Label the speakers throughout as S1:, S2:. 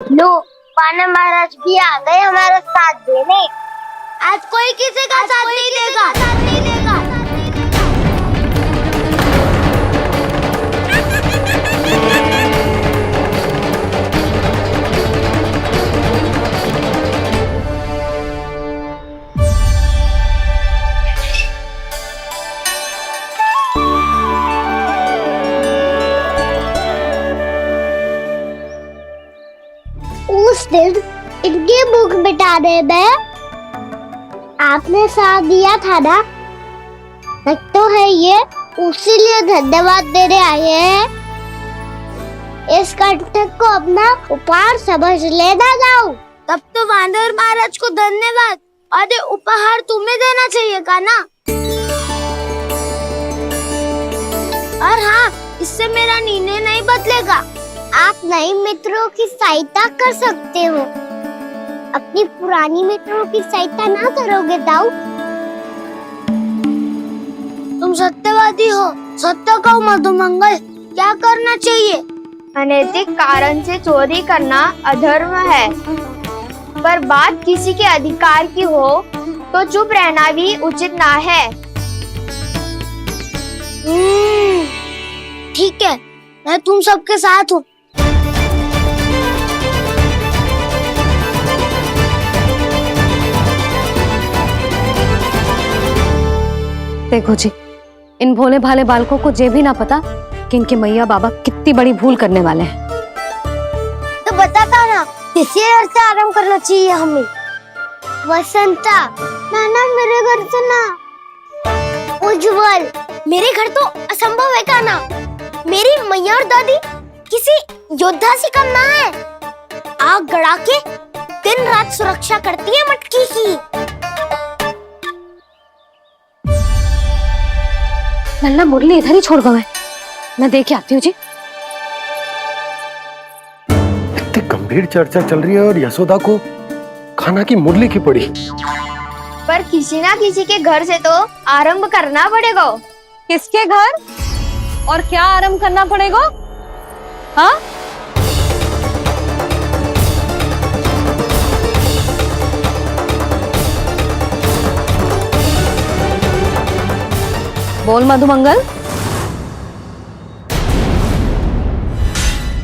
S1: लो, पाना महाराज भी आ गए हमारा साथ देने। आज कोई किसी का साथ नहीं देगा। उस दिन इनकी भूख मिटाने में आपने साथ दिया था ना, तो है ये उसी लिए धन्यवाद देने आए हैं। इस कंटक को अपना उपहार समझ लेना जाओ। तब तो वानर महाराज को धन्यवाद और उपहार तुम्हें देना चाहिए का ना। और हाँ, इससे मेरा निर्णय नहीं बदलेगा। आप नए मित्रों की सहायता कर सकते हो, अपनी पुरानी मित्रों की सहायता ना करोगे ताऊ। तुम सत्यवादी हो, सत्य कहो मधुमंगल, क्या करना चाहिए?
S2: अनैतिक कारण से चोरी करना अधर्म है, पर बात किसी के अधिकार की हो तो चुप रहना भी उचित ना है।
S1: ठीक है, मैं तुम सबके साथ हूँ।
S3: देखो जी, इन भोले भाले बालकों को ये भी ना पता कि इनके मैया बाबा कितनी बड़ी भूल करने वाले हैं।
S1: तो बताता ना, किसी घर से आराम करना चाहिए हमें। वसंता, नाना मेरे घर से ना। उज्जवल, मेरे घर तो असंभव है का ना। मेरी मैया और दादी किसी योद्धा से कम ना है। आग गड़ा के दिन रात सुरक्षा करती है मटकी की।
S3: लल्ला मुरली इधर ही छोड़ गए, मैं देख के आती हूँ जी।
S4: इतनी गंभीर चर्चा चल रही है और यशोदा को खाना की मुरली की पड़ी।
S2: पर किसी ना किसी के घर से तो आरंभ करना पड़ेगा।
S3: किसके घर और क्या आरंभ करना पड़ेगा? हाँ, बोल मधुमंगल।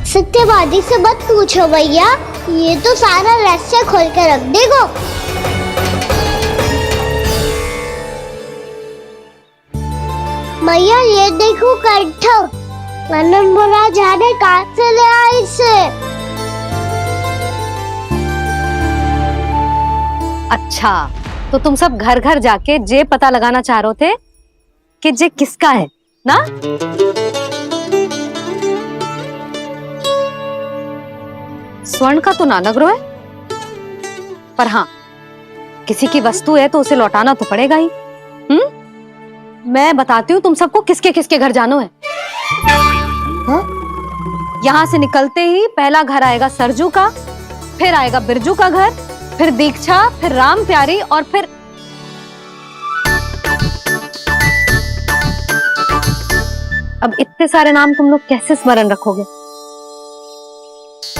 S1: सत्यवादी से मत पूछो भैया, ये तो सारा रहस्य खोल के रख देगो। भैया ये देखो कंठ, आनंद महाराज जाने कहाँ से ले आए इसे।
S3: अच्छा, तो तुम सब घर घर जाके जे पता लगाना चाह रहे थे कि जे किसका है ना? स्वर्ण का तो ना लग रहा है, पर हाँ, किसी की वस्तु है तो उसे लौटाना तो पड़ेगा ही। मैं बताती हूँ तुम सबको किसके किसके घर जाना है। यहाँ से निकलते ही पहला घर आएगा सरजू का, फिर आएगा बिरजू का घर, फिर दीक्षा, फिर राम प्यारी और फिर अब इतने सारे नाम तुम लोग कैसे स्मरण रखोगे?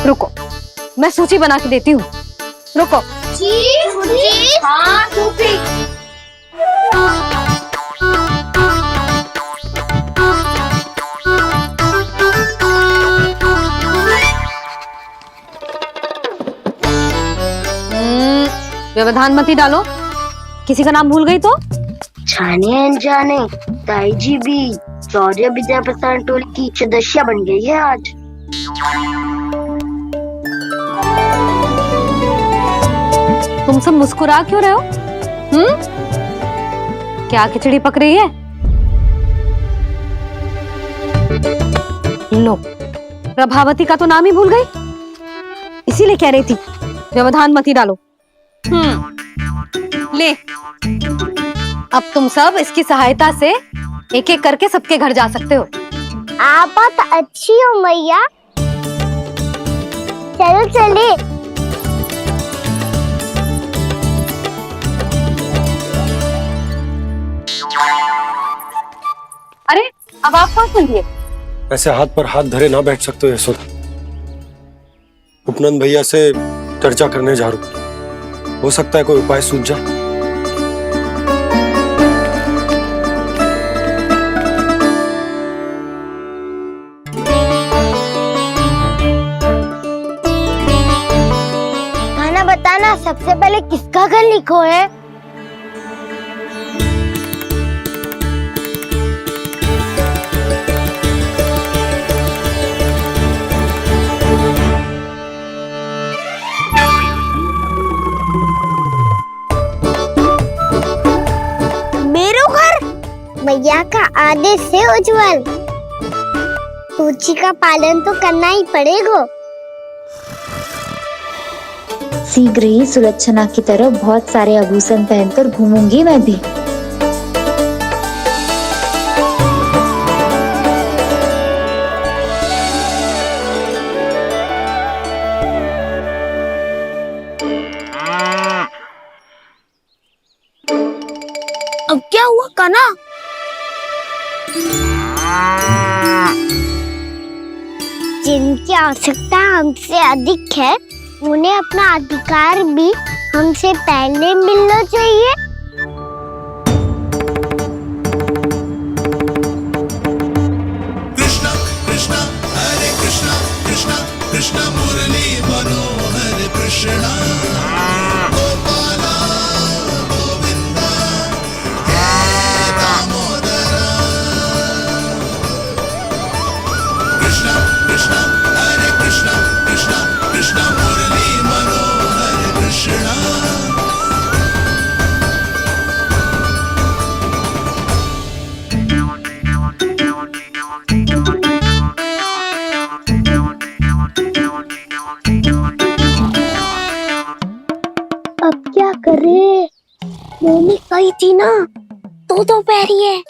S3: रुको, मैं सूची बना के देती हूँ। रुको।
S1: हाँ,
S3: व्यवधान मत ही डालो, किसी का नाम भूल गई तो?
S1: जाने अनजाने ताई जी भी शौर्य विद्या प्रसारण टोली की सदस्य बन गई है आज।
S3: तुम सब मुस्कुरा क्यों रहे हो? क्या खिचड़ी पक रही है? लो, प्रभावती का तो नाम ही भूल गई, इसीलिए कह रही थी व्यवधान मत ही डालो। ले, अब तुम सब इसकी सहायता से एक एक करके सबके घर जा सकते हो।
S1: आप बात अच्छी हो मैया, चलो चले।
S3: अरे, अब आप कहाँ चलिए?
S4: ऐसे हाथ पर हाथ धरे ना बैठ सकते हो यशोदा। उपनंद भैया से चर्चा करने जा रहा हूँ, हो सकता है कोई उपाय सूझ जाए।
S1: खाना बताना, सबसे पहले किसका घर लिखो है? भैया का आदेश से उज्जवल, सूची का पालन तो करना ही पड़ेगा।
S5: शीघ्र ही सुलक्षणा की तरह बहुत सारे आभूषण पहनकर घूमूंगी मैं भी।
S1: अब क्या हुआ कान्हा? जिनकी आवश्यकता हमसे अधिक है, उन्हें अपना अधिकार भी हमसे पहले मिलना चाहिए।
S6: कृष्णा कृष्णा हरे कृष्णा कृष्णा कृष्णा मुरली मनोहर कृष्णा गोपाला गोविंदा हे दामोदरा। कृष्णा कृष्णा हरे कृष्णा कृष्णा कृष्णा मुरली मनोहर कृष्णा।
S1: अब क्या करे? मैंने कही थी ना, दो पैरी है,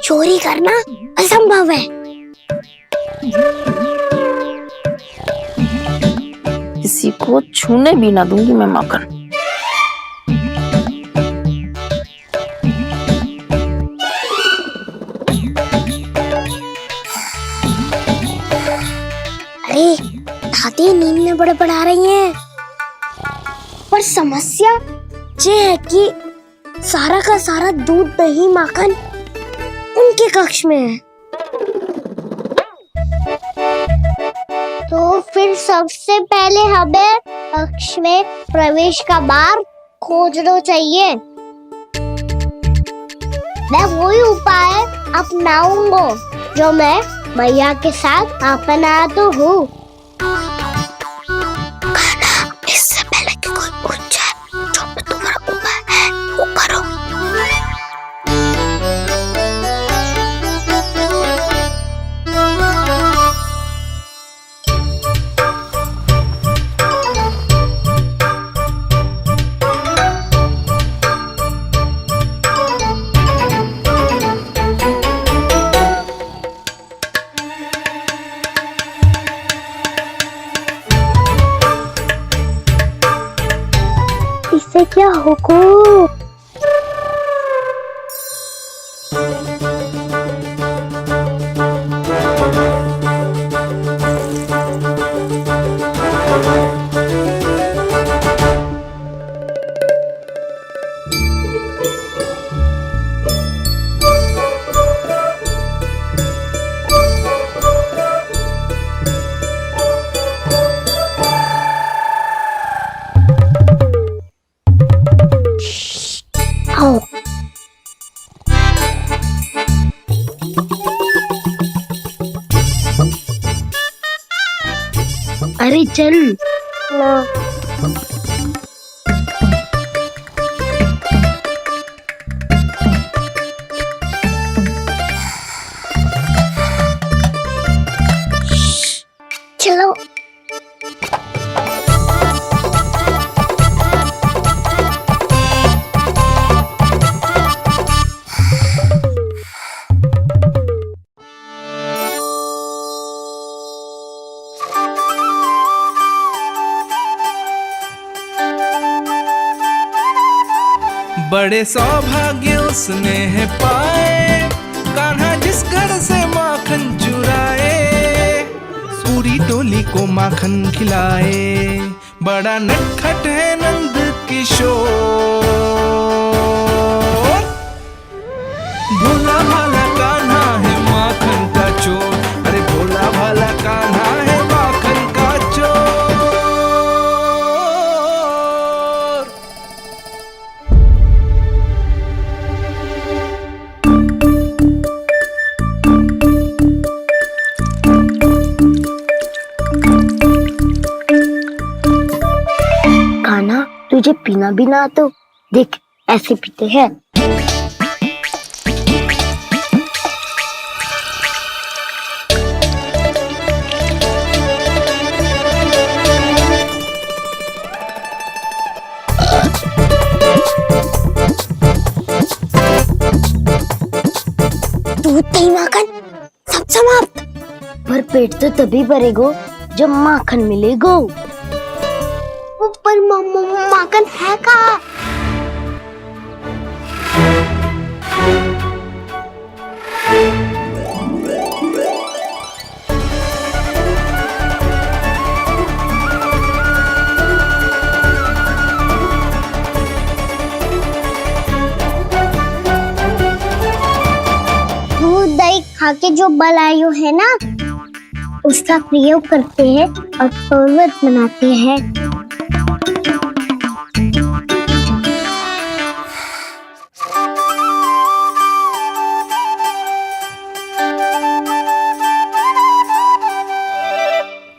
S1: चोरी करना असंभव है।
S7: किसी को छूने भी ना दूंगी मैं माखन।
S1: अरे दादी नींद में बड़बड़ा रही हैं, पर समस्या ये है कि सारा का सारा दूध दही माखन उनके कक्ष में है। तो फिर सबसे पहले हमें कक्ष में प्रवेश का मार्ग खोजना चाहिए। मैं वही उपाय अपनाऊंगा जो मैं मैया के साथ अपनाया तो हूँ। इससे पहले कि कोई पूछ जाए, जो भी तुम्हारा उपाय है वो करो। इससे क्या होगा? अरे चल ना। चलो
S6: बड़े सौभाग्य उसने है पाए, कान्हा जिस घर से माखन चुराए। पूरी टोली को माखन खिलाए। बड़ा नटखट है नंद किशोर, भोला भाला कान्हा है माखन का चोर। अरे भोला भाला कान्हा है माखन का चोर।
S1: कान्हा, तुझे पीना भी ना तो देख ऐसे पीते हैं। दूध दही माखन सब समाप्त। पर पेट तो तभी भरेगो जब माखन मिलेगो। पर माखन है कहाँ? दूध दही खा के जो बलायु है ना, उसका प्रयोग करते हैं और पर्वत बनाते हैं।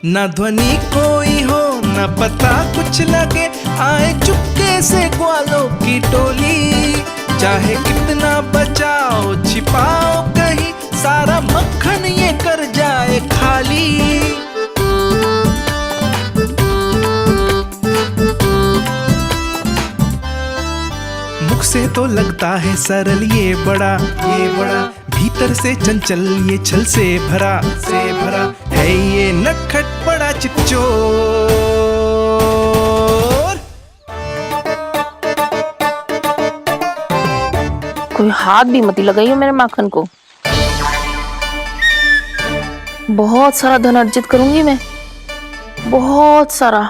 S6: न ध्वनि कोई हो न पता कुछ लगे, आए चुपके से ग्वालों की टोली। चाहे कितना बचाओ छिपाओ कहीं, सारा मक्खन ये कर जाए खाली। मुख से तो लगता है सरल ये बड़ा भीतर से चंचल ये छल से भरा है ये नटखट बड़ा चिच्चोर।
S7: कोई हाथ भी मत लगाइयो मेरे माखन को। बहुत सारा धन अर्जित करूंगी मैं, बहुत सारा।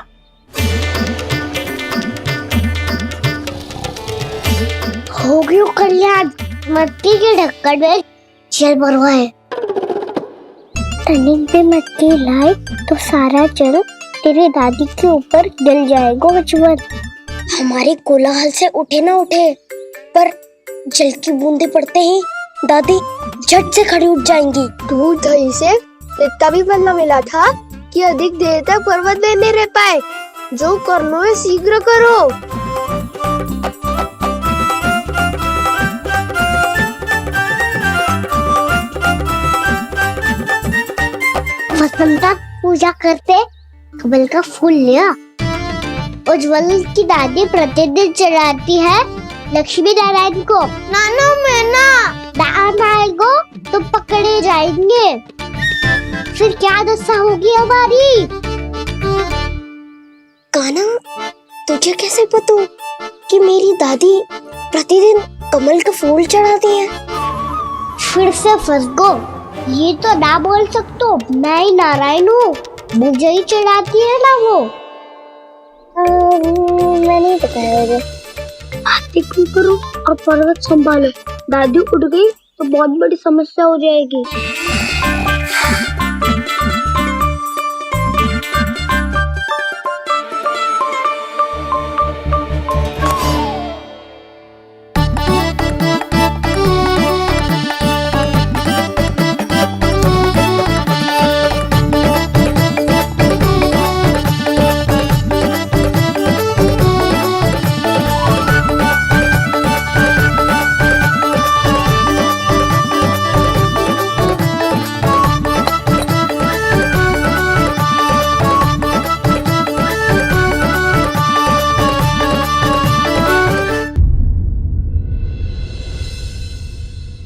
S1: हो गयो कल्याण, मट्टी के ढक्कन में जल भरवा है। टर्निंग पे मट्टी लाए तो सारा जल तेरी दादी के ऊपर गिर जाएगा बचवन। हमारे कोलाहल से उठे ना उठे, पर जल की बूंदे पड़ते ही दादी झट से खड़ी उठ जाएंगी।
S2: दूध दही से इतना भी बदला मिला था कि अधिक देर तक पर्वत में नहीं रह पाए। जो करना है शीघ्र करो।
S1: वसंता पूजा करते कमल का फूल लिया। उज्जवल की दादी प्रतिदिन चढ़ाती है लक्ष्मी नारायण को। नानो मैं ना आएगो तो पकड़े जाएंगे। फिर क्या दशा होगी हमारी? कान्हा, तुझे कैसे पता कि मेरी दादी प्रतिदिन कमल का फूल चढ़ाती है? फिर से फंस गो। ये तो ना बोल सकतो, मैं ही नारायण हूँ, मुझे ही चढ़ाती है ना वो। मैं नहीं बताया मुझे। बातें क्यों करो और पर्वत संभालो। दादी उठ गई तो बहुत बड़ी समस्या हो जाएगी।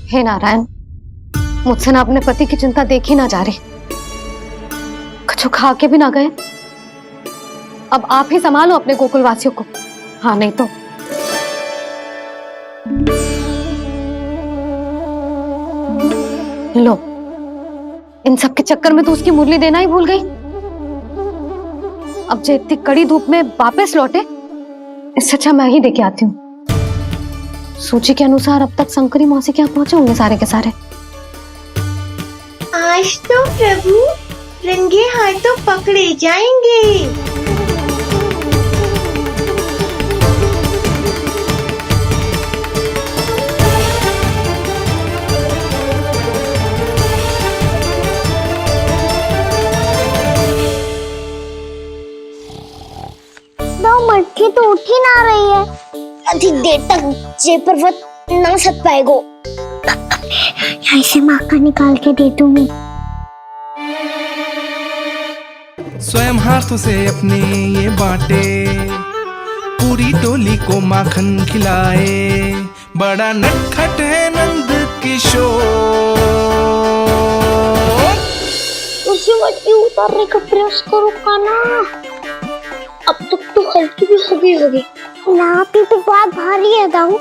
S3: हे नारायण, मुझसे ना अपने पति की चिंता देखी ना जा रही, कुछ खा के भी ना गए। अब आप ही संभालो अपने गोकुलवासियों को। हाँ नहीं तो लो, इन सब के चक्कर में तो उसकी मुरली देना ही भूल गई। अब जो इतनी कड़ी धूप में वापस लौटे, इससे अच्छा मैं ही देके आती हूँ। सूची के अनुसार अब तक शंकरी मौसी के यहाँ पहुंचे होंगे सारे के सारे।
S8: आज तो प्रभु रंगे हाथों पकड़े जाएंगे।
S1: मटकी तो उठ ही ना रही है। अधिक देर तक जे पर्वत ना सक पाएगो। यहाँ से माखन निकाल के दे दूंगी।
S6: स्वयं हाथों से अपने ये बांटे, पूरी टोली को माखन खिलाए। बड़ा नटखट है नंद किशोर।
S1: उसे मटकी उतारने का प्रयास करो काना। अब तक तो हल्की भी हो गई होगी। नापी तो बहुत भारी है दाऊ।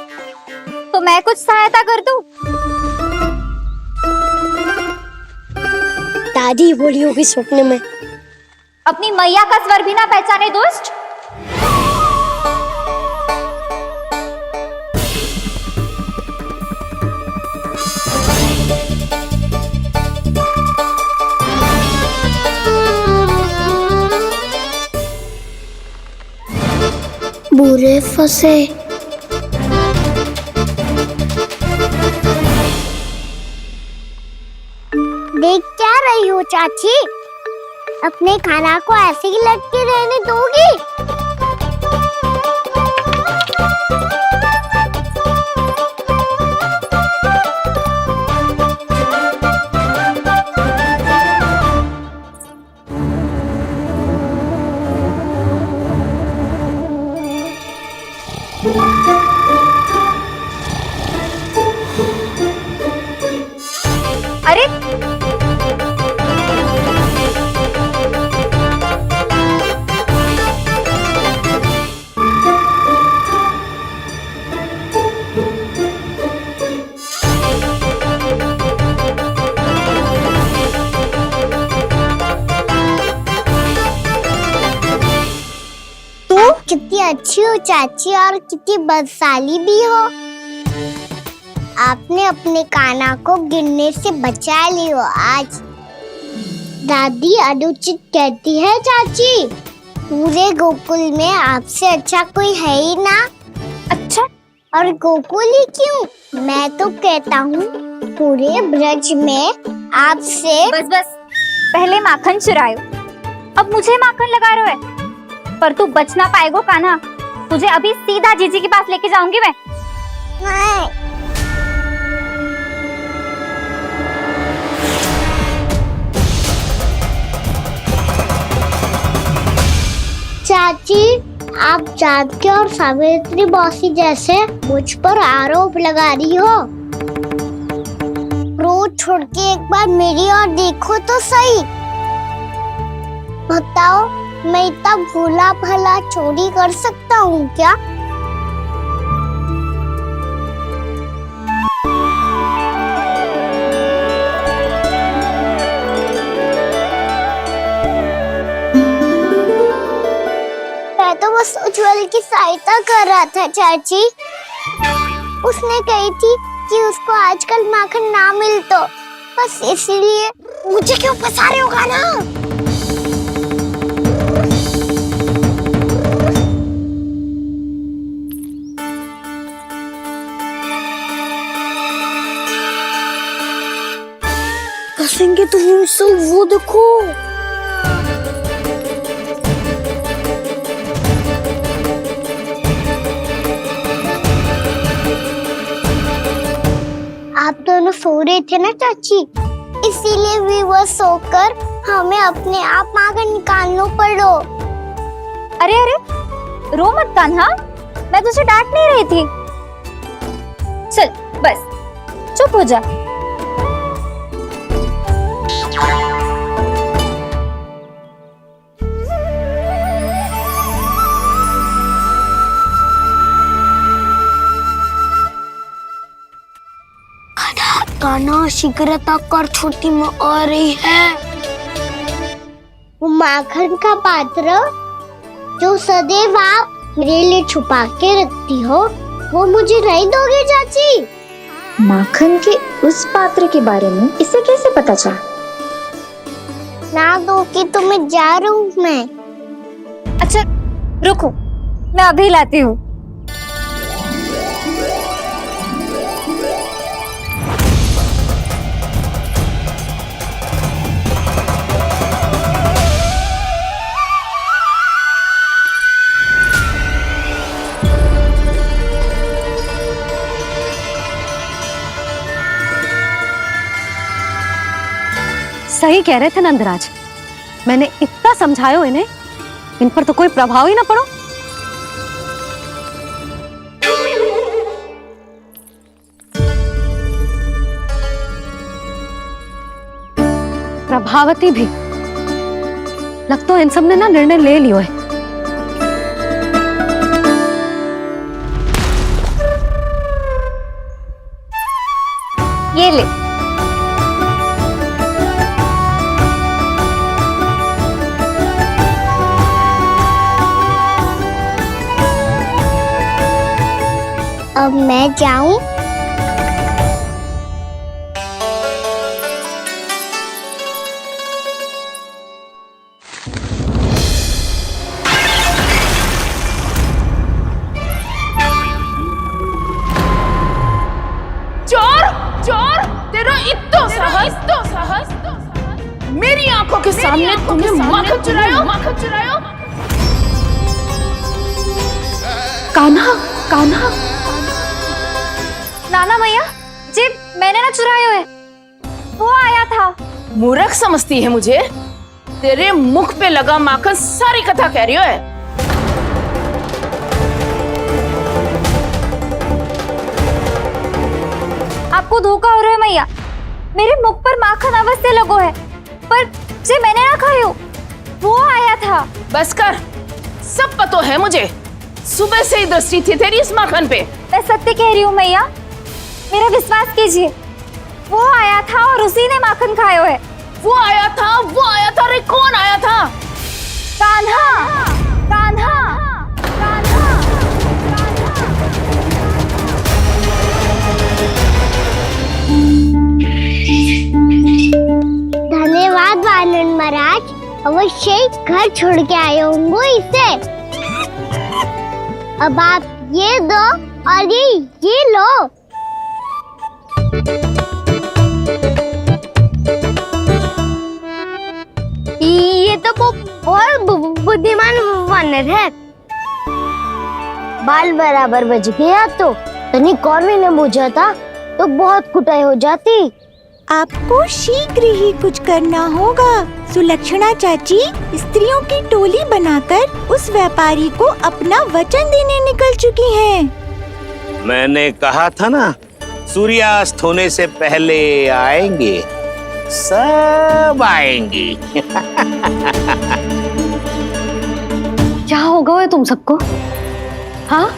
S2: तो मैं कुछ सहायता कर दूं?
S1: दादी बोली होगी सपने में।
S2: अपनी मैया का स्वर भी ना पहचाने दुष्ट।
S1: बुरे फंसे। देख क्या रही हो चाची? अपने खाना को ऐसे ही लटके रहने दोगी?
S2: अरे
S1: तुम कितनी अच्छी हो चाची और कितनी बदसाली भी हो। आपने अपने काना को गिरने से बचा ली हो आज। दादी अनुचित कहती है चाची, पूरे गोकुल में आपसे अच्छा कोई है ही ना।
S2: अच्छा,
S1: और गोकुल ही क्यों, मैं तो कहता हूँ पूरे ब्रज में आपसे।
S2: बस बस, पहले माखन चुरायो, अब मुझे माखन लगा रहे हो। पर तू बच ना पाएगो कान्हा। तुझे अभी सीधा जीजी के पास लेके जाऊंगी मैं।
S1: नहीं। चाची, आप जानकी और सावित्री मौसी जैसे मुझ पर आरोप लगा रही हो। रोज छोड़ के एक बार मेरी ओर देखो तो सही। बताओ, मैं इतना भोला भला चोरी कर सकता हूँ क्या? मैं तो बस उज्जवल की सहायता कर रहा था चाची। उसने कही थी कि उसको आजकल माखन ना मिल तो बस इसलिए। मुझे क्यों फंसा रहे हो ना? फंसेंगे तो मुझसे, वो देखो। आप दोनों सो रहे थे ना चाची, इसीलिए विवश होकर हमें अपने आप माखन निकालना पड़ो।
S2: अरे अरे, रो मत कान्हा, मैं तुझे डांट नहीं रही थी। चल बस चुप हो जा।
S1: कान्हा शीघ्रता कर, छोटी माँ आ रही है। वो माखन का पात्र जो सदैव आप मेरे लिए छुपा के रखती हो वो मुझे नहीं दोगे चाची?
S5: माखन के उस पात्र के बारे में इसे कैसे पता चला?
S1: ना दोगी तो मैं जा रहा हूँ मैं।
S3: अच्छा रुको, मैं अभी लाती हूँ। सही कह रहे थे नंदराज, मैंने इतना समझायो इन्हें, इन पर तो कोई प्रभाव ही ना पड़ो। प्रभावती भी लगता है इन सब ने ना निर्णय ले लियो है। ये ले,
S1: अब मैं जाऊं?
S7: चोर चोर, तेरा इत्तो साहस मेरी आंखों के सामने तुम्हें माखन चुरायो।
S3: कान्हा कान्हा,
S2: नाना मैया जी, मैंने ना चुरायो है, वो आया था।
S7: मूर्ख समझती है मुझे? तेरे मुख पे लगा माखन सारी कथा कह रही है।
S2: आपको धोखा हो रहा है मैया, मेरे मुख पर माखन अवश्य लगो है, पर जे मैंने ना खायो, वो आया था।
S7: बस कर, सब पता है मुझे, सुबह से ही दृष्टि थी तेरी इस माखन पे।
S2: मैं सत्य कह रही हूँ मैया, मेरा विश्वास कीजिए, वो आया था और उसी ने माखन खायो है।
S7: वो आया था। अरे कौन आया था?
S2: कान्हा कान्हा कान्हा।
S1: धन्यवाद वानर महाराज, अवश्य ही घर छोड़ के आए होंगे इसे। अब आप ये दो और ये लो। ये तो बहुत बुद्धिमान वानर है। बाल बराबर बज गया तो तनिक और भी न बुझा था तो बहुत कुटाई हो जाती।
S9: आपको शीघ्र ही कुछ करना होगा। सुलक्षणा चाची स्त्रियों की टोली बनाकर उस व्यापारी को अपना वचन देने निकल चुकी हैं।
S10: मैंने कहा था ना, सूर्यास्त होने से पहले आएंगे, सब आएंगे।
S3: क्या होगा ये तुम सबको? हाँ,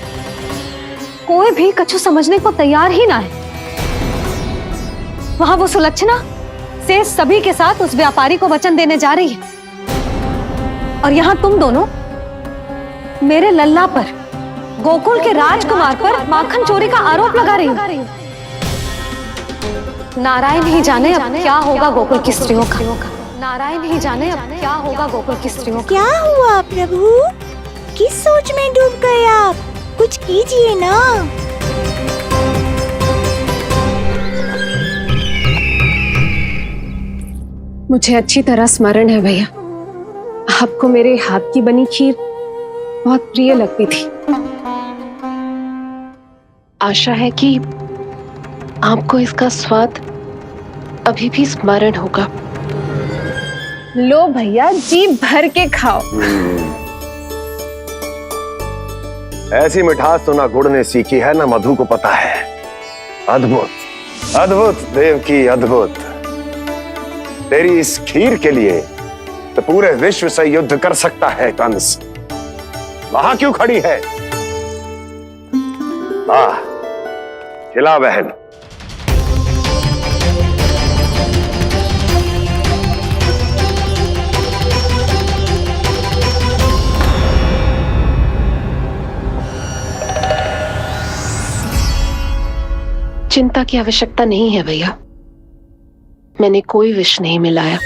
S3: कोई भी कछु समझने को तैयार ही ना है। वहां वो सुलक्षणा से सभी के साथ उस व्यापारी को वचन देने जा रही है, और यहाँ तुम दोनों मेरे लल्ला पर, गोकुल के राजकुमार पर माखन चोरी का आरोप लगा रही हो। नारायण ही जाने अब क्या होगा गोकुल की स्त्रियों का। नारायण ही जाने अब क्या होगा गोकुल की स्त्रियों का।
S9: क्या हुआ प्रभु? किस सोच में डूब गए आप? कुछ कीजिए ना।
S11: मुझे अच्छी तरह स्मरण है भैया, आपको मेरे हाथ की बनी खीर बहुत प्रिय लगती थी। आशा है कि आपको इसका स्वाद अभी भी स्मरण होगा। लो भैया, जी भर के खाओ।
S4: ऐसी मिठास तो ना गुड़ ने सीखी है ना मधु को पता है। अद्भुत अद्भुत देवकी अद्भुत। तेरी इस खीर के लिए तो पूरे विश्व से युद्ध कर सकता है कंस। वहां क्यों खड़ी है? खिला बहन।
S11: चिंता की आवश्यकता नहीं है भैया, मैंने कोई विष नहीं मिलाया।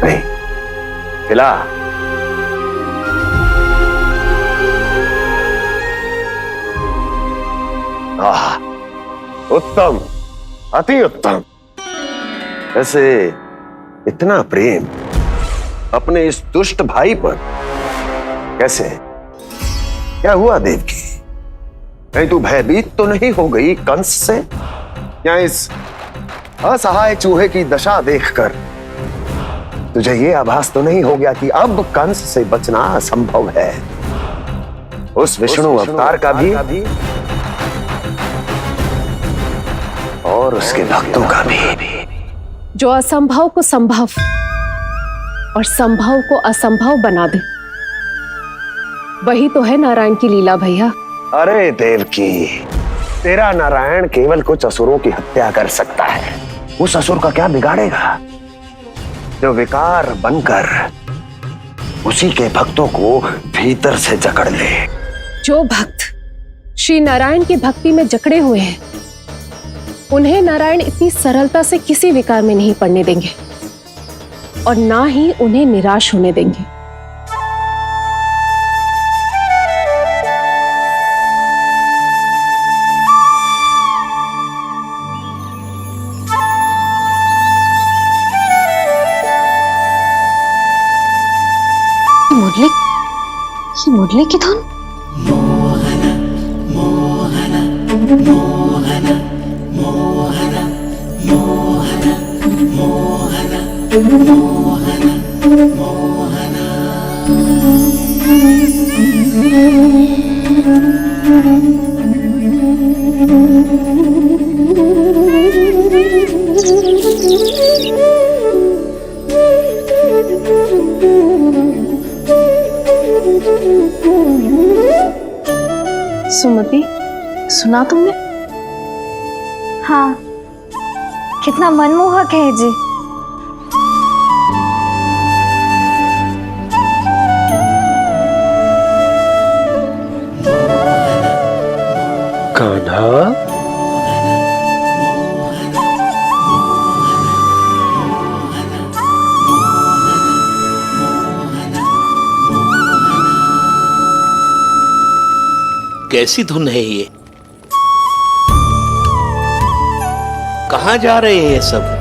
S4: नहीं खिला। उत्तम, अति उत्तम। ऐसे इतना प्रेम अपने इस दुष्ट भाई पर कैसे? क्या हुआ देवकी? कहीं तू भयभीत तो नहीं हो गई कंस से? या इस असहाय चूहे की दशा देखकर तुझे ये आभास तो नहीं हो गया कि अब कंस से बचना असंभव है? उस विष्णु अवतार का भी और उसके भक्तों का भी।
S11: जो असंभव को संभव और संभव को असंभव बना दे, वही तो है नारायण की लीला भैया।
S4: अरे देवकी, तेरा नारायण केवल कुछ असुरों की हत्या कर सकता है। उस असुर का क्या बिगाड़ेगा जो विकार बनकर उसी के भक्तों को भीतर से जकड़ ले।
S11: जो भक्त श्री नारायण की भक्ति में जकड़े हुए हैं, उन्हें नारायण इतनी सरलता से किसी विकार में नहीं पड़ने देंगे और ना ही उन्हें निराश होने देंगे।
S3: मुरली की धुन।
S11: सुमति, सुना तुमने?
S1: हाँ, कितना मनमोहक है जी।
S4: कान्हा,
S10: कैसी धुन है ये? कहाँ जा रहे हैं ये सब?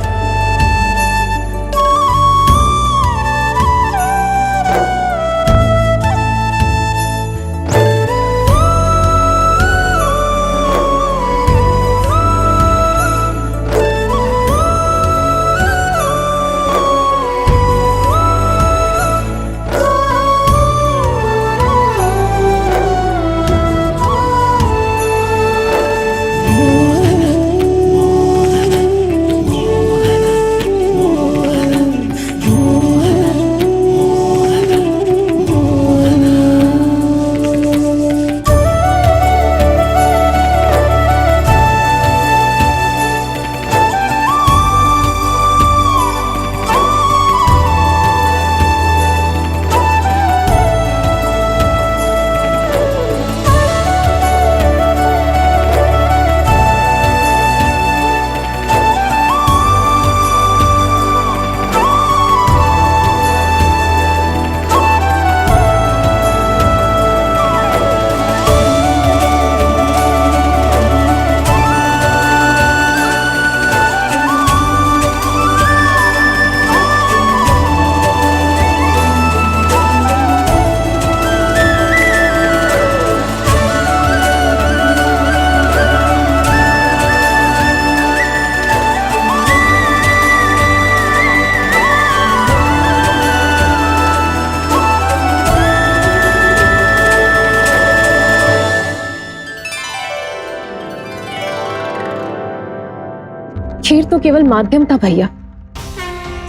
S11: खीर तो केवल माध्यम था भैया।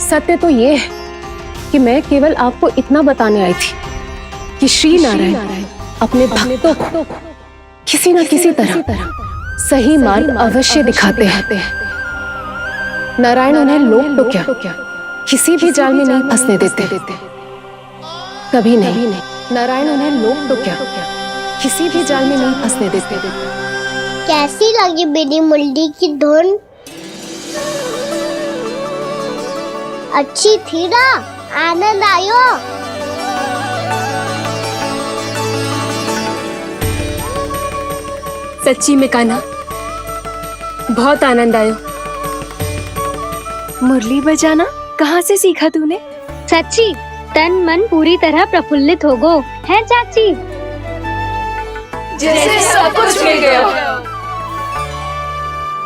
S11: सत्य तो ये है कि मैं केवल आपको इतना बताने आई थी कि श्री नारायण अपने भक्तों को किसी न किसी तरह सही मार्ग अवश्य दिखाते हैं। नारायण उन्हें लोक तो क्या किसी भी जाल में नहीं फंसने देते। कभी नहीं। नारायण उन्हें लोक तो क्या किसी भी जाल में नहीं फंसने देते।
S1: कैसी लगी मेरी मुंडी की धुन? अच्छी थी ना? आनंद आयो?
S11: सच्ची में कान्हा, बहुत आनंद आयो। मुरली बजाना कहाँ से सीखा तूने?
S1: सच्ची तन मन पूरी तरह प्रफुल्लित हो गो है चाची।
S7: जैसे सब कुछ मिल गया।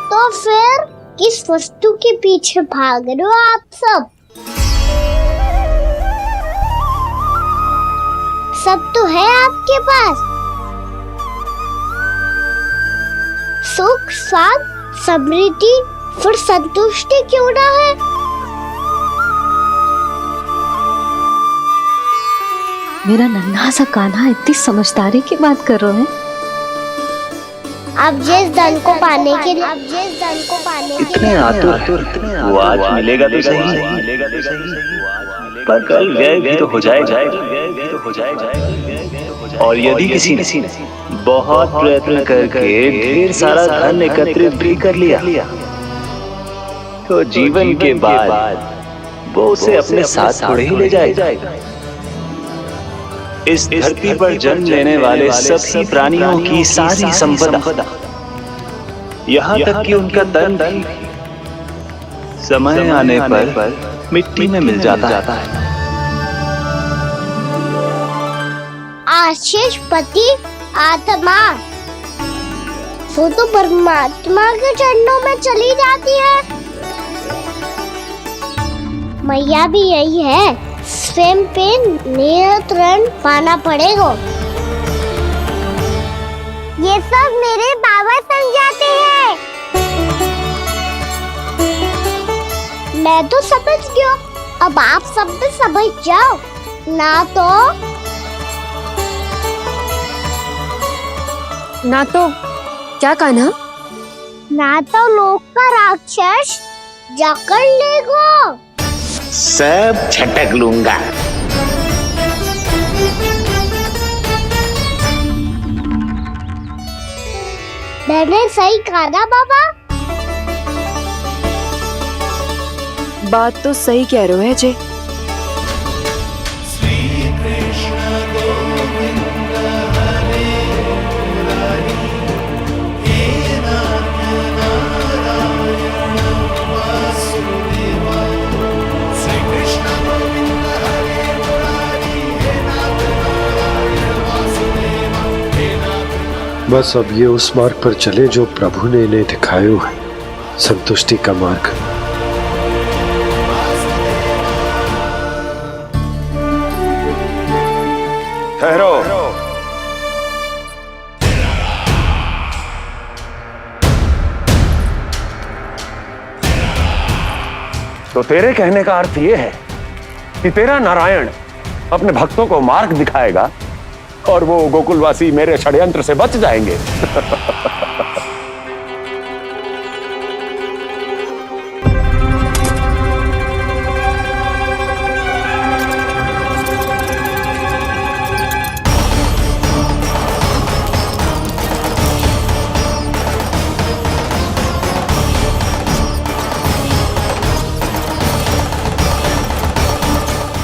S1: तो फिर किस वस्तु के पीछे भाग रहे हो आप सब? सब तो है आपके पास। सुख, स्वाद, समृद्धि, फिर संतुष्टि क्यों ना है?
S3: मेरा नन्हा सा कान्हा इतनी समझदारी की बात कर रहे हैं।
S1: अब जिस धन को पाने के लिए
S10: इतने आतुर वो आज मिलेगा तो सही, पर कल व्यय भी तो हो जाएगा। और यदि किसी ने बहुत प्रयत्न करके ढेर सारा धन एकत्रित भी कर लिया, तो जीवन के बाद वो उसे अपने साथ थोड़े ही ले जाएगा। इस धरती पर जन्म लेने वाले सभी प्राणियों की सारी संपदा, यहाँ तक कि उनका तन भी समय आने पर मिट्टी में मिल जाता है।
S1: आशीष पति आत्मा वो तो परमात्मा के चरणों में चली जाती है। मैया भी यही है, स्वयं पे नियंत्रण पाना पड़ेगा। ये सब मेरे बाबा समझाते हैं। मैं तो समझ गया, अब आप सब भी समझ जाओ
S11: ना तो क्या कान्हा?
S1: ना तो लोक का राक्षस जकड़ लेगा।
S10: सब झटक लूंगा।
S1: मैंने सही कहा ना बाबा?
S11: बात तो सही कह रहे हो है जे।
S12: बस अब ये उस मार्ग पर चले जो प्रभु ने इन्हें दिखाया है, संतुष्टि का मार्ग।
S4: ठहरो। तो तेरे कहने का अर्थ यह है कि तेरा नारायण अपने भक्तों को मार्ग दिखाएगा और वो गोकुलवासी मेरे षड्यंत्र से बच जाएंगे।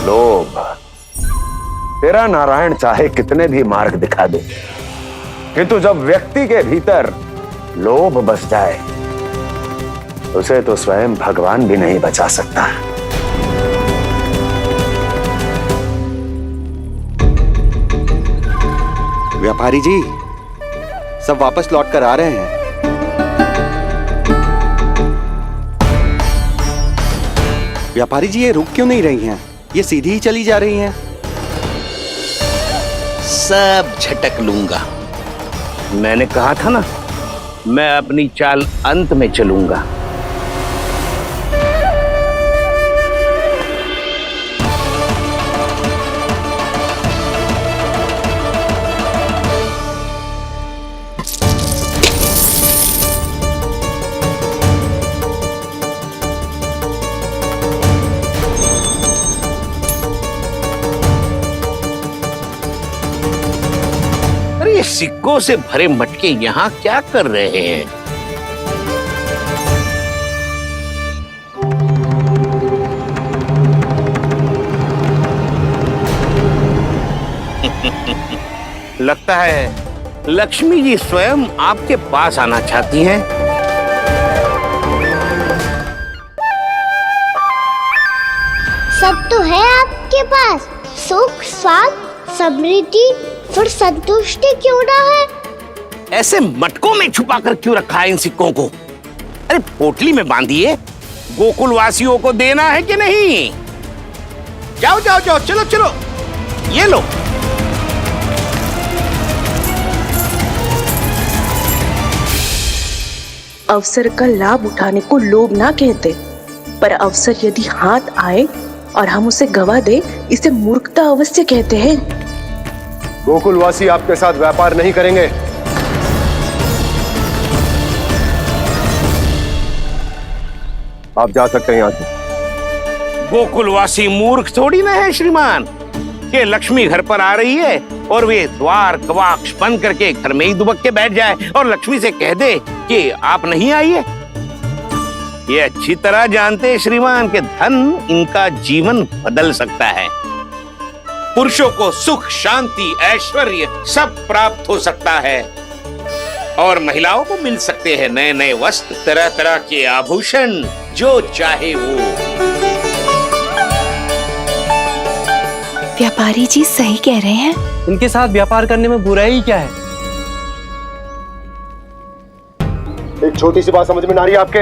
S4: लोभ, तेरा नारायण चाहे कितने भी मार्ग दिखा दे, किंतु जब व्यक्ति के भीतर लोभ बस जाए, उसे तो स्वयं भगवान भी नहीं बचा सकता।
S13: व्यापारी जी, सब वापस लौट कर आ रहे हैं। व्यापारी जी, ये रुक क्यों नहीं रही हैं? ये सीधी ही चली जा रही हैं।
S10: सब झटक लूंगा। मैंने कहा था ना, मैं अपनी चाल अंत में चलूंगा।
S14: सिक्कों से भरे मटके यहाँ क्या कर रहे हैं? लगता है लक्ष्मी जी स्वयं आपके पास आना चाहती हैं।
S1: सब तो है आपके पास, सुख, स्वाद, समृद्धि, फिर संतुष्टि क्यों ना है?
S14: ऐसे मटकों में छुपा कर क्यों रखा है इन सिक्कों को? अरे पोटली में बांधिए, गोकुल वासियों को देना है कि नहीं? जाओ जाओ जाओ, चलो चलो, ये लो।
S15: अवसर का लाभ उठाने को लोभ ना कहते, पर अवसर यदि हाथ आए और हम उसे गवा दे, इसे मूर्खता अवश्य कहते हैं।
S4: गोकुलवासी आपके साथ व्यापार नहीं करेंगे। आप जा सकते हैं यहाँ से।
S14: गोकुलवासी मूर्ख थोड़ी ना है श्रीमान। ये लक्ष्मी घर पर आ रही है और वे द्वार कवाक्ष बंद करके घर में ही दुबक के बैठ जाए और लक्ष्मी से कह दे कि आप नहीं आइए। ये अच्छी तरह जानते हैं श्रीमान कि धन इनका जीवन बदल सकता है। पुरुषों को सुख, शांति, ऐश्वर्य सब प्राप्त हो सकता है और महिलाओं को मिल सकते हैं नए नए वस्त्र, तरह तरह के आभूषण, जो चाहे वो।
S15: व्यापारी जी सही कह रहे हैं।
S16: इनके साथ व्यापार करने में बुराई क्या है?
S4: एक छोटी सी बात समझ में ना रही है आपके?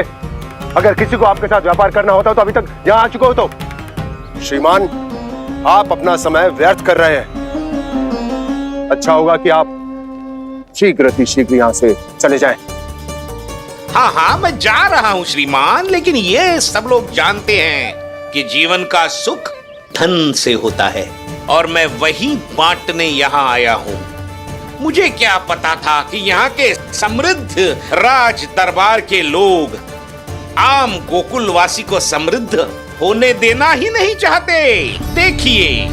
S4: अगर किसी को आपके साथ व्यापार करना होता तो अभी तक यहाँ आ चुके हो। तो श्रीमान, आप अपना समय व्यर्थ कर रहे हैं। अच्छा होगा कि आप शीघ्र यहाँ से चले जाएं।
S14: हाँ हाँ, मैं जा रहा हूँ श्रीमान, लेकिन ये सब लोग जानते हैं कि जीवन का सुख धन से होता है और मैं वही बांटने यहाँ आया हूँ। मुझे क्या पता था कि यहाँ के समृद्ध राज दरबार के लोग आम गोकुलवासी को समृद्ध होने देना ही नहीं चाहते। देखिए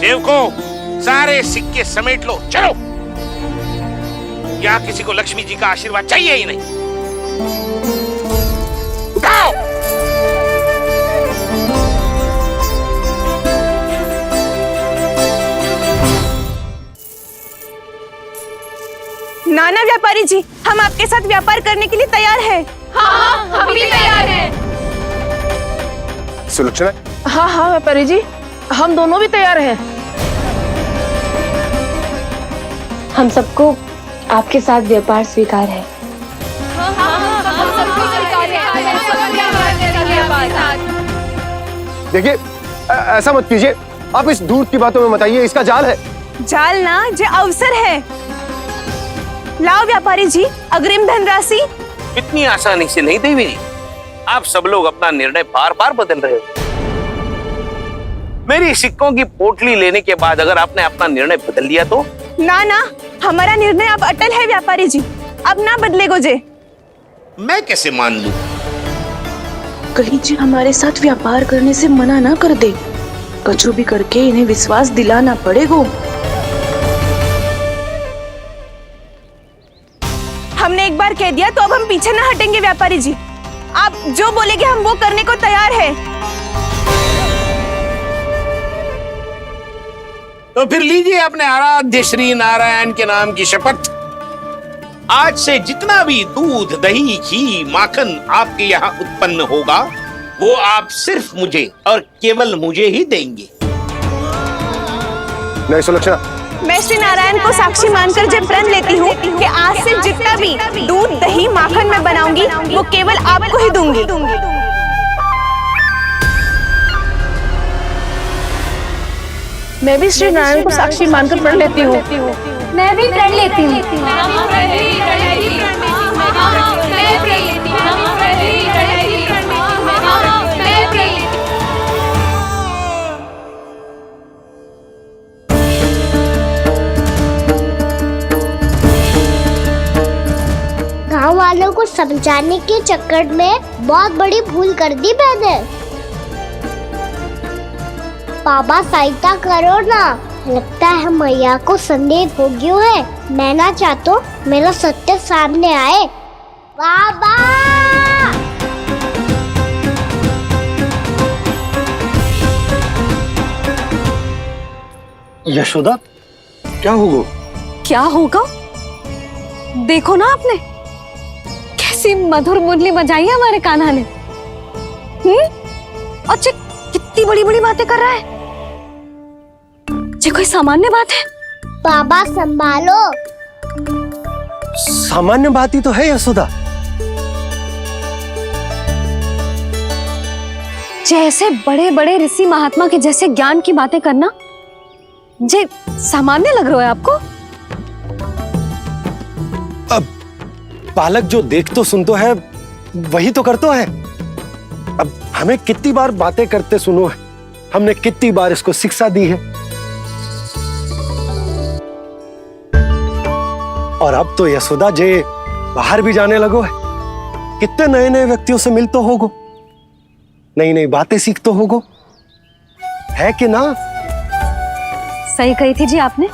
S14: सेवकों, सारे सिक्के समेट लो, चलो। यहाँ किसी को लक्ष्मी जी का आशीर्वाद चाहिए ही नहीं। उठाओ।
S15: नाना व्यापारी जी, हम आपके साथ व्यापार करने के लिए तैयार हैं।
S7: हाँ, हम भी तैयार हैं।
S4: सुलक्षणा?
S11: हाँ हाँ व्यापारी जी, हम दोनों भी तैयार हैं।
S5: हम सबको आपके साथ व्यापार स्वीकार है।
S4: देखिए, ऐसा मत कीजिए। आप इस दूध की बातों में बताइए, इसका जाल है।
S15: जाल ना, जो अवसर है। लाओ व्यापारी जी, अग्रिम धनराशि।
S14: इतनी आसानी से नहीं देवी जी। आप सब लोग अपना निर्णय बार बार बदल रहे हो। मेरी सिक्कों की पोटली लेने के बाद अगर आपने अपना निर्णय बदल लिया तो?
S15: ना ना, हमारा निर्णय अब अटल है व्यापारी जी, अब ना बदलेगो जे।
S14: मैं कैसे मान लूं?
S15: कहीं जी हमारे साथ व्यापार करने से मना ना कर दे। कछु भी करके इन्हें विश्वास दिलाना पड़ेगा। हमने एक बार कह दिया तो अब हम पीछे ना हटेंगे व्यापारी जी। आप जो बोलेंगे हम वो करने को तैयार है।
S14: तो फिर लीजिए अपने आराध्य श्री नारायण के नाम की शपथ। आज से जितना भी दूध, दही, घी, माखन आपके यहाँ उत्पन्न होगा वो आप सिर्फ मुझे और केवल मुझे ही देंगे।
S4: नहीं सुलक्षणा,
S15: मैं श्री नारायण को साक्षी मानकर जब प्रण लेती हूँ कि आज से जितना भी दूध, दही, माखन मैं बनाऊंगी वो केवल आपको ही दूंगी।
S11: मैं भी श्री नारायण को साक्षी मानकर प्रण लेती हूँ।
S3: मैं भी प्रण लेती हूँ।
S1: गाँव वालों को समझाने के चक्कर में बहुत बड़ी भूल कर दी मैंने। बाबा सहायता करो ना। लगता है मैया को संदेह हो गयो है। मैं ना चाहतो मेरा सत्य सामने आए। बाबा
S12: यशोदा, क्या होगा?
S3: क्या होगा? देखो ना आपने कैसी मधुर मुरली बजाई है हमारे कान्हा ने। अच्छा कितनी बड़ी बड़ी बातें कर रहा है। ये कोई सामान्य बात है?
S1: बाबा संभालो।
S12: सामान्य बात ही तो है यशोदा।
S3: जैसे बड़े बड़े ऋषि महात्मा के जैसे ज्ञान की बातें करना जे सामान्य लग रहा है आपको?
S12: अब बालक जो देख तो सुन तो है वही तो कर तो है। अब हमें कितनी बार बातें करते सुनो है, हमने कितनी बार इसको शिक्षा दी है। और अब तो यशोदा जे बाहर भी जाने लगो है, कितने नए नए व्यक्तियों से मिल तो होगो, नई नई बातें सीख तो होगो, है कि ना?
S3: सही कही थी जी आपने।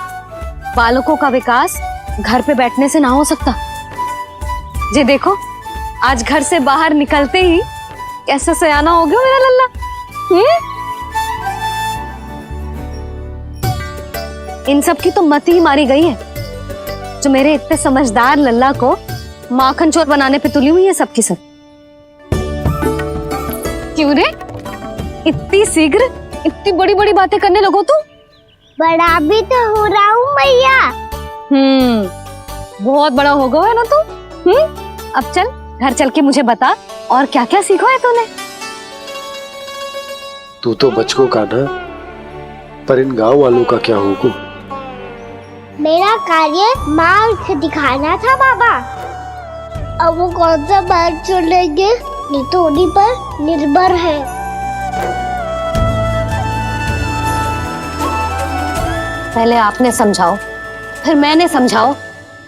S3: बालकों का विकास घर पे बैठने से ना हो सकता। जी देखो आज घर से बाहर निकलते ही कैसे सयाना हो गया मेरा लल्ला। इन सब की तो मत ही मारी गई है जो मेरे इतने समझदार लल्ला को माखन चोर बनाने पे तुली हुई है सबकी सब। क्यों रे इतनी शीघ्र इतनी बड़ी बड़ी बातें करने लगो तू?
S1: बड़ा भी तो हो रहा हूँ मैया।
S3: बहुत बड़ा हो गया है ना तू। अब चल घर चल के मुझे बता और क्या क्या सीखा है तूने?
S12: तू तो बचको कान्हा, पर इन गांव वालों का क्या होगा?
S1: मेरा कार्य मार्ग दिखाना था बाबा। अब वो कौन सा मार्ग चुनेंगे ये तो उन्हीं पर निर्भर है।
S3: पहले आपने समझाओ फिर मैंने समझाओ।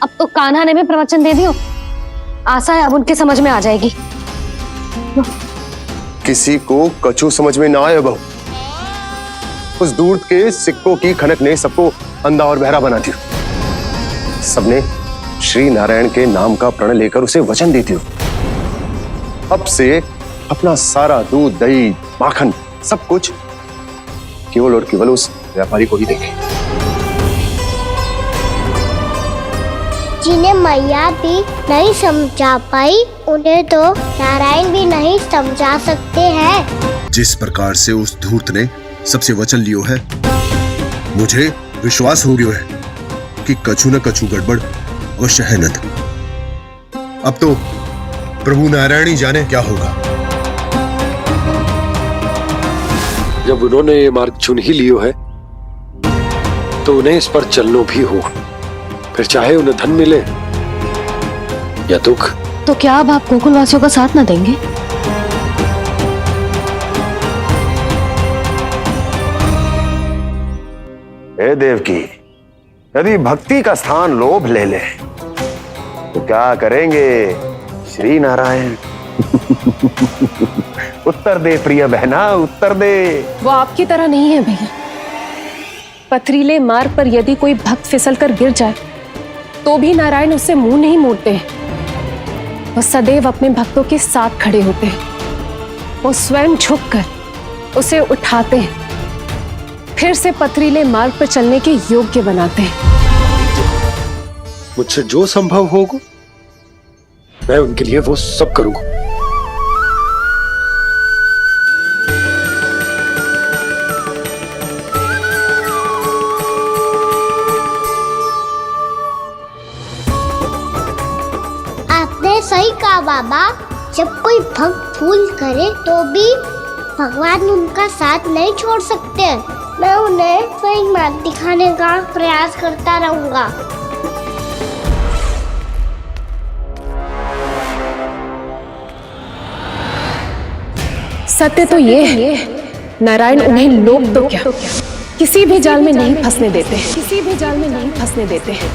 S3: अब तो कान्हा ने भी प्रवचन दे दियो। आशा है अब उनके समझ में आ जाएगी।
S4: किसी को कछु समझ में ना आए बहू। उस दूध के सिक्कों की खनक ने सबको अंधा और बहरा बना दिया। सबने श्री नारायण के नाम का प्रण लेकर उसे वचन देती हो। अब से अपना सारा दूध दही माखन सब कुछ केवल और केवल उस व्यापारी को ही देखे।
S1: जिन्हें मैया भी नहीं समझा पाई उन्हें तो नारायण भी नहीं समझा सकते हैं।
S17: जिस प्रकार से उस धूर्त ने सबसे वचन लियो है, मुझे विश्वास हो गयो है कि कछु न कछु गड़बड़ अवश्य है नंद। अब तो प्रभु नारायण ही जाने क्या होगा।
S12: जब उन्होंने ये मार्ग चुन ही लियो है तो उन्हें इस पर चलना भी हो, फिर चाहे उन्हें धन मिले या दुख।
S3: तो क्या अब आप गोकुलवासियों का साथ न देंगे?
S4: हे देवकी, यदि भक्ति का स्थान लोभ ले ले तो क्या करेंगे श्री नारायण? उत्तर दे प्रिय बहना, उत्तर दे।
S11: वो आपकी तरह नहीं है भैया। पथरीले मार्ग पर यदि कोई भक्त फिसलकर गिर जाए तो भी नारायण उससे मुंह नहीं मोड़ते हैं। वो सदैव अपने भक्तों के साथ खड़े होते हैं। वो स्वयं झुककर उसे उठाते हैं, फिर से पथरीले मार्ग पर चलने के योग्य बनाते हैं।
S12: मुझसे जो संभव होगा मैं उनके लिए वो सब करूंगा।
S1: आपने सही कहा बाबा। जब कोई भक्त भूल करे तो भी भगवान उनका साथ नहीं छोड़ सकते। मैं उन्हें सही मार्ग दिखाने का प्रयास करता रहूंगा।
S11: सत्य तो ये है नारायण उन्हें लोग तो क्या किसी भी जाल में नहीं फंसने देते। किसी भी जाल में नहीं फंसने देते हैं।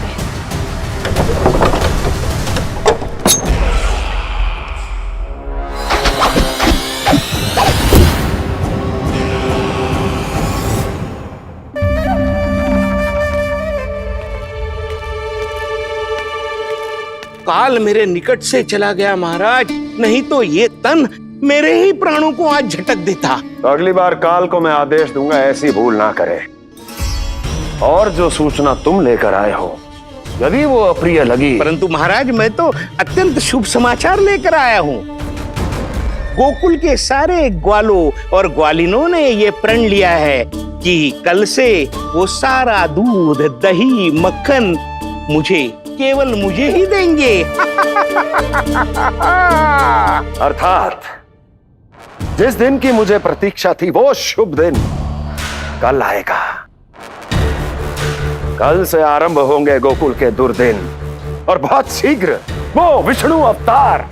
S14: काल मेरे निकट से चला गया महाराज, नहीं तो ये तन मेरे ही प्राणों को आज झटक देता।
S4: तो अगली बार काल को मैं आदेश दूंगा ऐसी भूल ना करे। और जो सूचना तुम लेकर आए हो यदि वो अप्रिय लगी,
S14: परंतु महाराज मैं तो अत्यंत शुभ समाचार लेकर आया हूँ। गोकुल के सारे ग्वालों और ग्वालिनों ने ये प्रण लिया है कि कल से वो सारा दूध, दही, मक्खन केवल मुझे ही देंगे।
S4: अर्थात जिस दिन की मुझे प्रतीक्षा थी वो शुभ दिन कल आएगा। कल से आरंभ होंगे गोकुल के दुर्दिन और बहुत शीघ्र वो विष्णु अवतार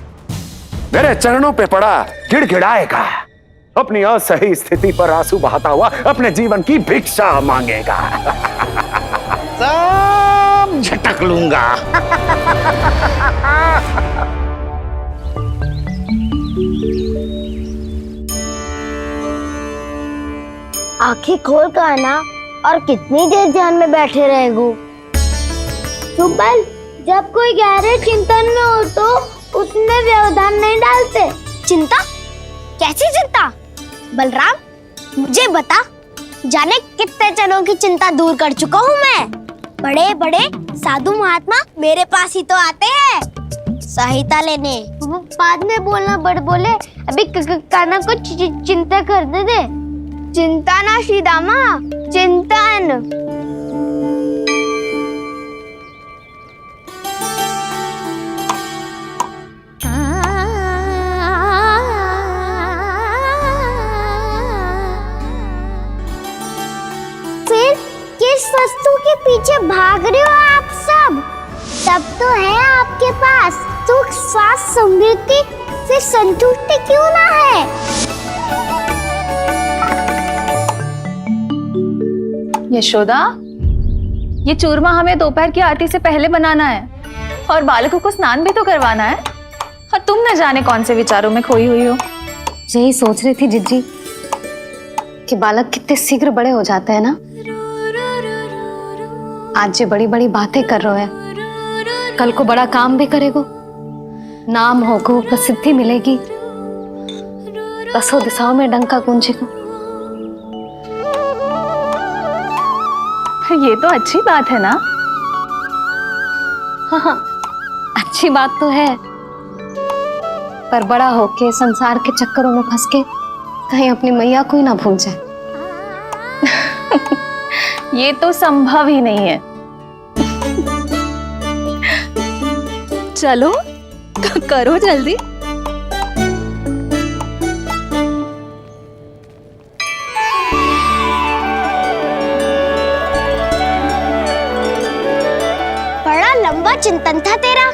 S4: मेरे चरणों पे पड़ा गिड़गिड़ाएगा, अपनी असही स्थिति पर आंसू बहाता हुआ अपने जीवन की भिक्षा मांगेगा।
S14: सब झटक लूंगा।
S1: आंखें खोल कर आना और कितनी देर ध्यान में बैठे रहेगो। सुबल, जब कोई गहरे चिंतन में हो तो उसमें व्यवधान नहीं डालते।
S2: चिंता? कैसी चिंता? बलराम मुझे बता, जाने कितने जनों की चिंता दूर कर चुका हूँ मैं। बड़े बड़े साधु महात्मा मेरे पास ही तो आते हैं सहायता लेने।
S1: बाद में बोलना बड़ बोले, अभी काना को चिंता करने दे।
S2: चिंता ना श्रीदामा, चिंतन।
S1: फिर किस वस्तु के पीछे भाग रहे हो आप सब? सब तो है आपके पास। सुख, स्वास्थ्य, समृद्धि से संतुष्टि क्यों ना है?
S18: यशोदा, ये चूरमा हमें दोपहर की आरती से पहले बनाना है और बालकों को स्नान भी तो करवाना है, और तुम न जाने कौन से विचारों में खोई हुई हो।
S3: यही सोच रही थी जिज्जी कि बालक कितने शीघ्र बड़े हो जाते हैं ना। आज जो बड़ी बड़ी बातें कर रहे हैं, कल को बड़ा काम भी करेगो, नाम होगो, प्रसिद्धि मिलेगी, दसों दिशाओं में डंका गूंजेगा।
S18: ये तो अच्छी बात है ना।
S3: हाँ, अच्छी बात तो है, पर बड़ा होके संसार के चक्करों में फंस के कहीं अपनी मैया को ही ना भूल जाए।
S18: ये तो संभव ही नहीं है। चलो करो जल्दी।
S2: बड़ा लंबा चिंतन था तेरा।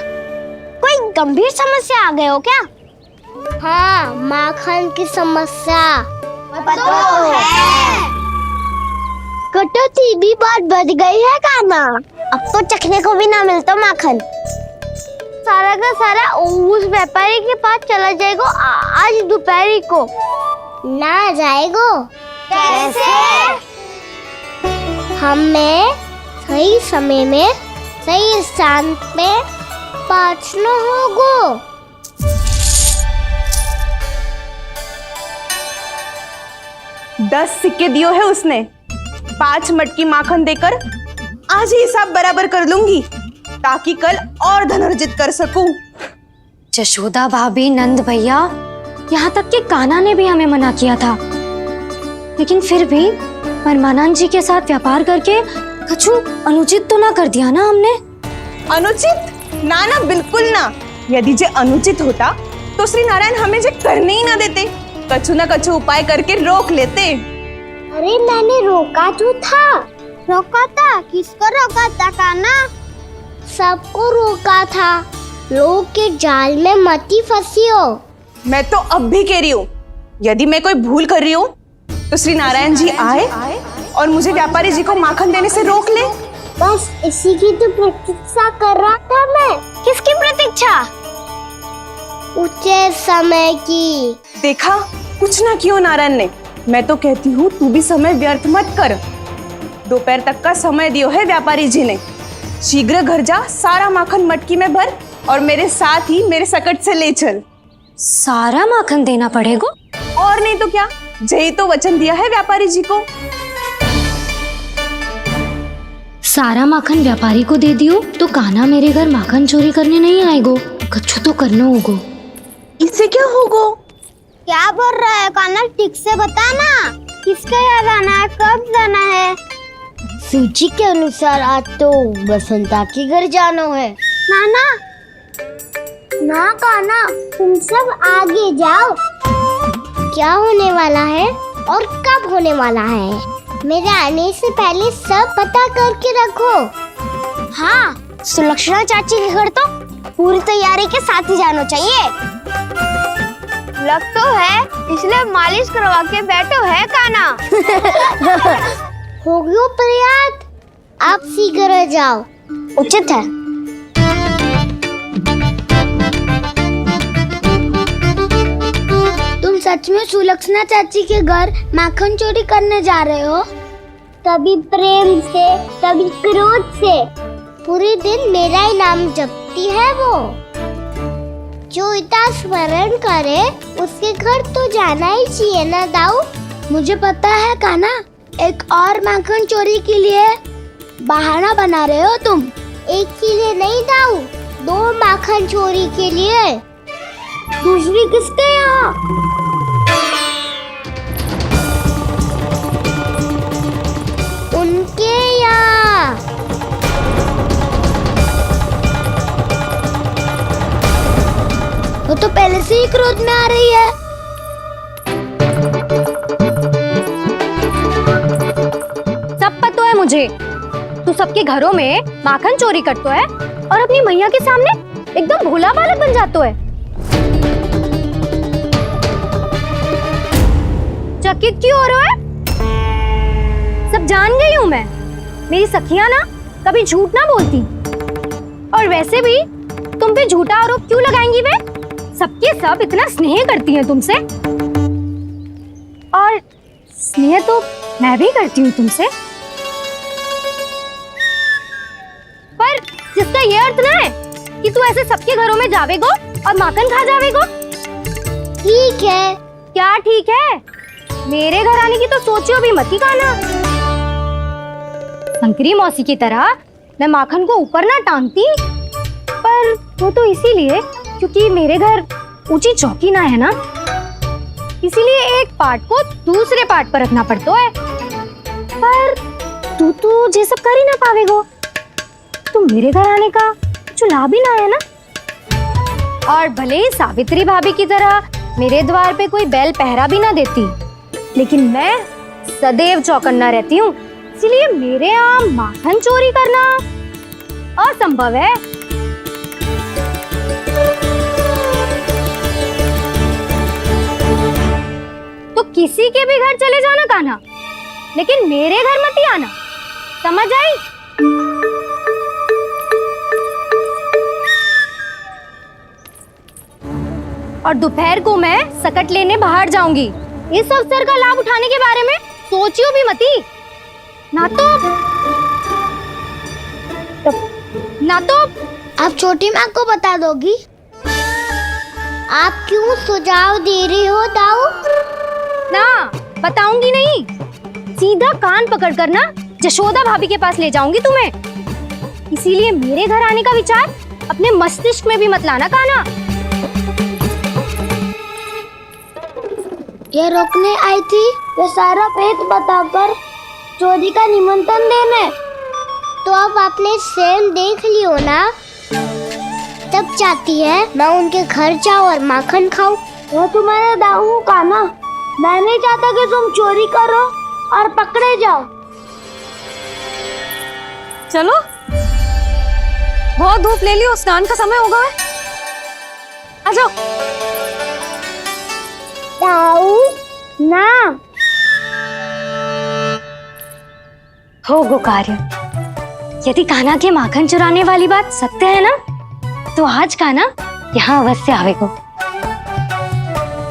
S2: कोई गंभीर समस्या आ गए हो क्या?
S1: हाँ, माखन की समस्या
S2: तो है।
S1: कटौती भी बहुत बढ़ गई है काना।
S2: अब तो चखने को भी ना मिलता माखन।
S1: सारा का सारा उस व्यापारी के पास चला जाएगा आज दोपहर को। ना जाएगो?
S2: कैसे?
S1: हमें सही समय में सही स्थान पे पहुंचना होगा।
S15: 10 सिक्के दियो है उसने। 5 मटकी माखन देकर आज ही हिसाब बराबर कर लूंगी, ताकि कल और धन अर्जित कर सकूं।
S3: जशोदा भाभी, नंद भैया, यहाँ तक कि कान्हा ने भी हमें मना किया था, लेकिन फिर भी परमानंद जी के साथ व्यापार करके कछु अनुचित तो ना कर दिया ना हमने?
S15: अनुचित? ना ना, बिल्कुल ना। यदि जे अनुचित होता तो श्री नारायण हमें जे करने ही ना देते, कछु ना कछु उपाय करके रोक लेते।
S1: अरे मैंने रोका तो था। रोका था? किसको रोका था कान्हा? सबको रोका था। लोग के जाल में मती फंसी हो।
S15: मैं तो अब भी कह रही हूँ, यदि मैं कोई भूल कर रही हूँ तो श्री नारायण जी आए और मुझे व्यापारी जी को माखन देने से रोक ले।
S1: बस इसी की तो प्रतीक्षा कर रहा था मैं।
S2: किसकी प्रतीक्षा?
S1: उचित समय की।
S15: देखा, कुछ ना किया नारायण ने। मैं तो कहती हूँ तू भी समय व्यर्थ मत कर। दोपहर तक का समय दियो है व्यापारी जी ने। शीघ्र घर जा, सारा माखन मटकी में भर और मेरे साथ ही मेरे सकट से ले चल।
S2: सारा माखन देना पड़ेगा?
S15: और नहीं तो क्या, यही तो वचन दिया है व्यापारी जी को।
S5: सारा माखन व्यापारी को दे दियो तो कान्हा मेरे घर माखन चोरी करने नहीं आएगो, कछु तो करना होगो।
S15: इससे क्या होगो?
S1: क्या बोल रहा है कान्हा, ठीक से बता ना। किसका यहाँ जाना है, कब जाना है? सूची के अनुसार आज तो बसंता के घर जाना है। नाना ना कान्हा, तुम सब आगे जाओ। क्या होने वाला है और कब होने वाला है, मेरे आने से पहले सब पता करके रखो।
S2: हाँ, सुलक्षणा चाची के घर तो पूरी तैयारी के साथ ही जाना चाहिए। लग तो है, इसलिए मालिश करवा के बैठो है कान्हा।
S1: हो गयो प्रयास, आप शीघ्र जाओ।
S2: उचित है।
S1: तुम सच में सुलक्षणा चाची के घर माखन चोरी करने जा रहे हो? कभी प्रेम से, कभी क्रोध से, पूरे दिन मेरा ही नाम जपती है वो। जो इतना स्मरण करे उसके घर तो जाना ही चाहिए ना दाऊ। मुझे पता है कान्हा, एक और माखन चोरी के लिए बहाना बना रहे हो तुम। एक के लिए नहीं दाऊ, 2 माखन चोरी के लिए। दूसरी किसके यहाँ? उनके यहाँ। वो तो पहले से ही क्रोध में आ रही है।
S3: सब पता है मुझे, तू सबके घरों में माखन चोरी करतो है और अपनी मैया के सामने एकदम भोला बालक बन जातो है। चकित क्यों हो रहा है? सब जान गई हूँ मैं, मेरी सखियां ना कभी झूठ ना बोलती। और वैसे भी तुम पे झूठा आरोप क्यों लगाएंगी वे? सबके सब इतना स्नेह करती हैं तुमसे, और स्नेह तो मैं भी करती हूँ तुमसे, पर जिसका ये अर्थ ना है कि तू ऐसे सबके घरों में जावेगो और माखन खा जावेगो।
S1: ठीक है।
S3: क्या ठीक है? मेरे घर आने की तो सोचियो भी मत ही कान्हा। शंकरी मौसी की तरह मैं माखन को ऊपर ना टांगती, पर वो तो इसीलिए क्योंकि मेरे घर ऊंची चौकी ना है ना, इसीलिए एक पार्ट को दूसरे पार्ट पर रखना पड़ता है। पर तू तो ये सब कर ही ना पावेगो, तो मेरे घर आने का कुछ लाभ ही ना है ना। और भले ही सावित्री भाभी की तरह मेरे द्वार पे कोई बैल पहरा भी ना देती, लेकिन मैं सदैव चौकन्ना रहती हूँ, इसलिए मेरे यहाँ माखन चोरी करना असंभव है। तो किसी के भी घर चले जाना कान्हा, लेकिन मेरे घर मत ही आना, समझ आई? और दोपहर को मैं सकट लेने बाहर जाऊंगी। इस अवसर का लाभ उठाने के बारे में सोचियो भी मती, ना तो
S1: आप छोटी माँ को बता दोगी? आप क्यों सुझाव दे रही हो दाऊ?
S3: ना, बताऊंगी नहीं, सीधा कान पकड़ कर ना जशोदा भाभी के पास ले जाऊंगी तुम्हें। इसीलिए मेरे घर आने का विचार अपने मस्तिष्क में भी मत लाना कान्हा।
S1: ये रोकने आई थी ये सारा पेट बताकर चोरी का निमंत्रण देने, तो अब आपने स्वयं देख लियो ना। तब चाहती है मैं उनके घर जाऊँ और माखन खाऊं। वो तुम्हारा दाऊ कान्हा, मैं नहीं चाहता कि तुम चोरी करो और पकड़े जाओ।
S3: चलो, बहुत धूप ले लियो, स्नान का समय होगा है। आ जाओ।
S1: दाऊ ना
S3: हो गो कार्य। यदि कान्हा के माखन चुराने वाली बात सत्य है ना, तो आज कान्हा यहाँ अवश्य आवेगो।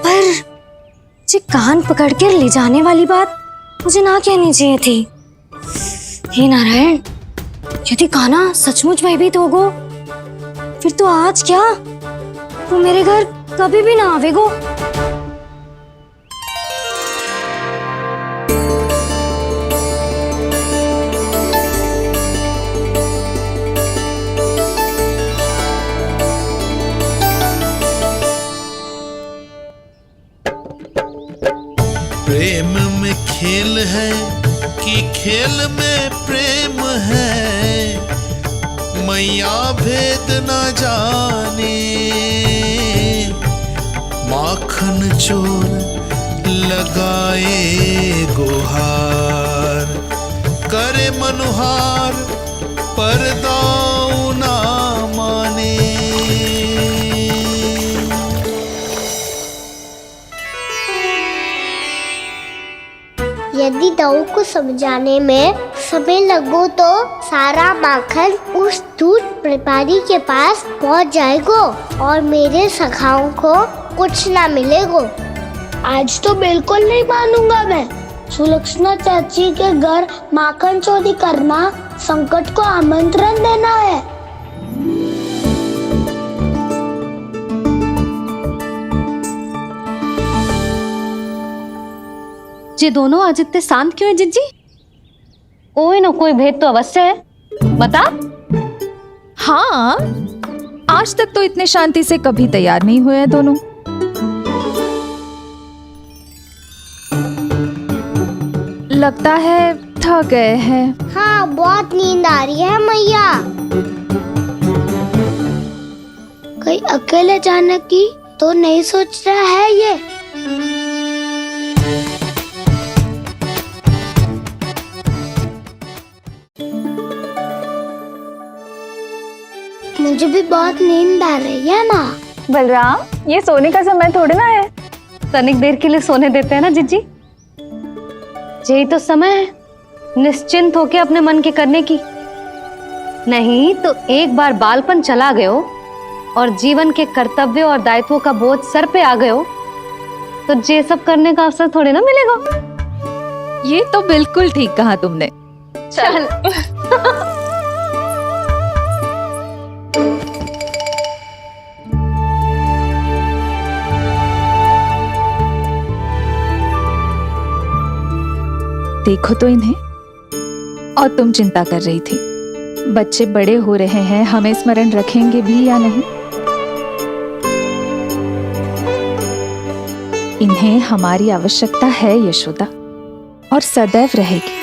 S3: पर जी कान पकड़ कर ले जाने वाली बात मुझे ना कहनी चाहिए थी। हे नारायण, यदि कान्हा सचमुच भयभीत होगो
S5: फिर तो आज क्या, वो मेरे घर कभी भी ना आवेगो।
S6: प्रेम में खेल है कि खेल में प्रेम है, मैया भेद न जाने। माखन चोर लगाए गुहार, करे मनुहार पर दाऊ ना माने।
S1: यदि दाऊ को समझाने में समय लगो तो सारा माखन उस दूध व्यापारी के पास पहुंच जाएगा और मेरे सखाओं को कुछ ना मिलेगा। आज तो बिल्कुल नहीं मानूंगा मैं। सुलक्षणा चाची के घर माखन चोरी करना संकट को आमंत्रण देना है।
S3: ये दोनों आज इतने शांत क्यों है जिज्जी? कोई ना कोई भेद तो अवश्य है, बता।
S18: हाँ, आज तक तो इतने शांति से कभी तैयार नहीं हुए हैं दोनों। लगता है थक गए हैं।
S1: हाँ, बहुत नींद आ रही है मैया। कहीं अकेले जाने की तो नहीं सोच रहा है ये? मुझे भी बहुत नींद आ रही है माँ।
S18: बलराम, ये सोने का समय थोड़ी ना है।
S3: तनिक देर के लिए सोने देते हैं ना जिज्जी। यही तो समय है निश्चिंत होके अपने मन के करने की। नहीं तो एक बार बालपन चला गयो और जीवन के कर्तव्यों और दायित्वों का बोझ सर पे आ गयो तो ये सब करने का अवसर थोड़ी ना मिलेगा।
S18: ये तो बिल्कुल ठीक कहा तुमने।
S3: चल
S18: देखो तो इन्हें। और तुम चिंता कर रही थी बच्चे बड़े हो रहे हैं, हमें स्मरण रखेंगे भी या नहीं। इन्हें हमारी आवश्यकता है यशोदा, और सदैव रहेगी।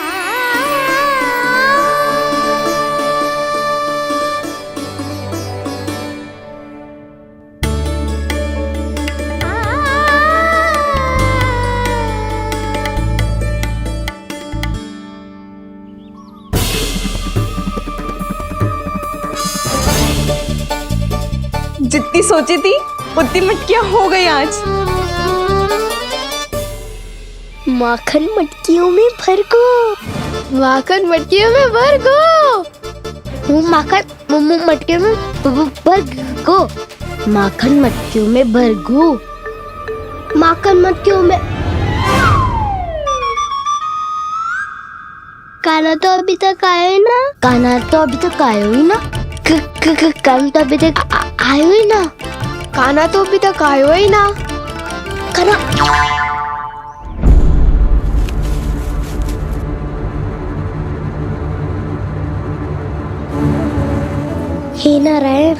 S15: जितनी सोची थी उतनी मटकियां हो गई आज।
S1: माखन मटकियों में भर गो। माखन मटकियों में भर गो। माखन मटकियों में भर गो। माखन मटकियों में भर गो। माखन मटकियों में। काना तो अभी तक आया ही ना। काना तो अभी तक आया ही ना। काना तो अभी तक आयो ही ना। काना तो अभी तक आयो ही ना। काना हे नारायण,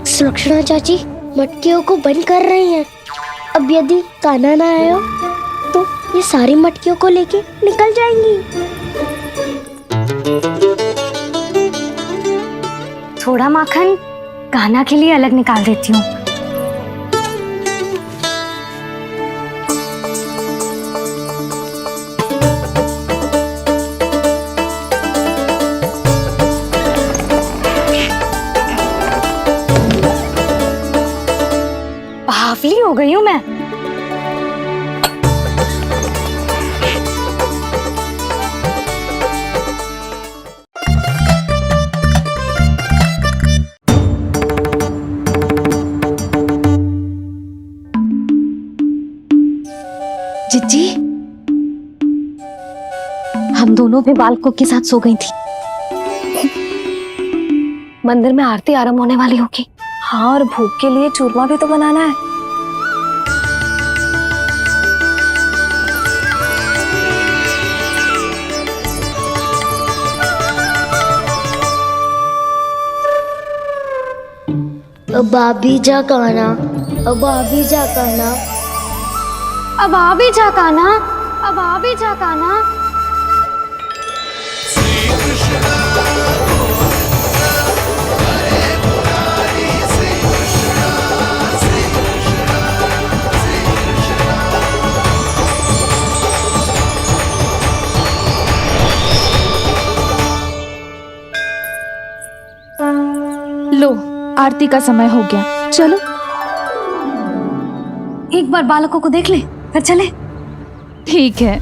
S1: सुलक्षणा चाची मटकियों को बंद कर रही हैं। अब यदि काना ना आया तो ये सारी मटकियों को लेके निकल जाएंगी।
S5: थोड़ा माखन कान्हा के लिए अलग निकाल देती हूँ। बावली हो गई हूँ मैं।
S3: जिज्जी, हम दोनों भी बालकों के साथ सो गई थी। मंदिर में आरती आरंभ होने वाली होगी।
S18: हाँ, और भूख के लिए चूरमा भी तो बनाना है।
S1: अब भाभी जा कहना, अब भाभी जा कहना,
S5: अब आ भी जा काना, अब आ भी जा काना।
S18: लो, आरती का समय हो गया, चलो।
S3: एक बार बालकों को देख ले, फिर चले।
S18: ठीक है।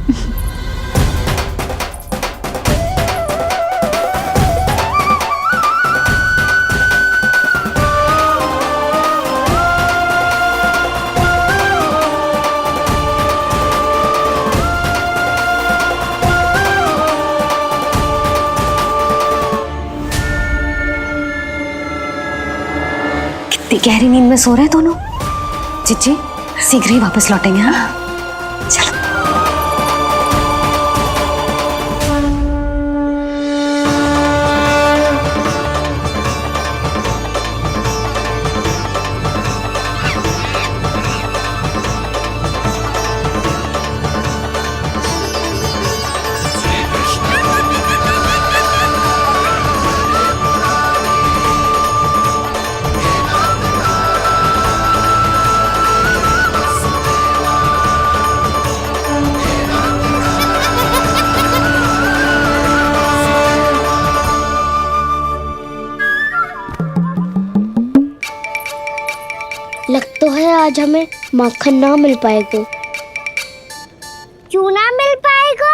S3: कितनी गहरी नींद में सो रहे दोनों। चिच्ची शीघ्र ही वापस लौटेंगे। हाँ चलो।
S1: लग तो है आज हमें माखन ना मिल पाएगा। क्यों ना मिल पाएगा?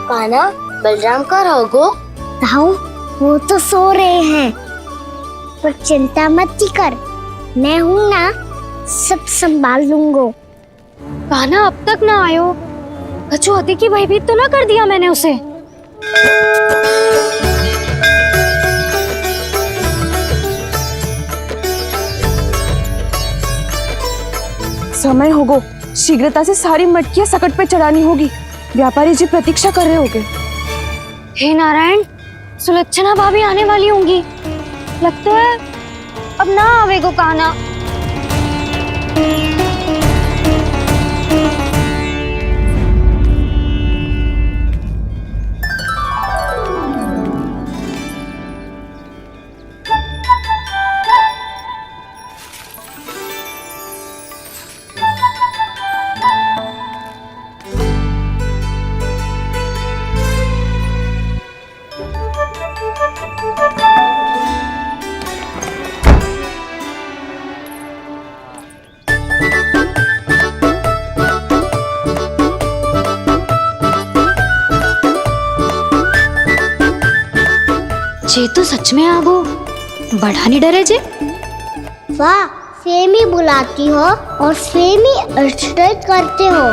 S1: कान्हा, बलराम का रहोगो? ताऊ, वो तो सो रहे हैं, पर चिंता मत कर, मैं हूँ ना, सब संभाल लूंगा।
S5: कान्हा अब तक ना आयो, कछु अति की भयभीत तो ना कर दिया मैंने उसे?
S15: समय होगो, शीघ्रता से सारी मटकियां सकट पे चढ़ानी होगी। व्यापारी जी प्रतीक्षा कर रहे होंगे।
S5: हे नारायण, सुलक्षणा भाभी आने वाली होंगी। लगता है अब ना आवेगो कान्हा। जे तो सच में आगो, बड़ा नहीं डरे जे।
S1: वाह, सेम ही बुलाती हो और सेम ही अर्चना करते हो।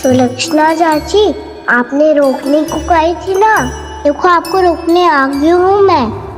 S1: सुलक्षणा चाची, आपने रोकने को कही थी ना, देखो आपको रोकने आ गई हूँ मैं।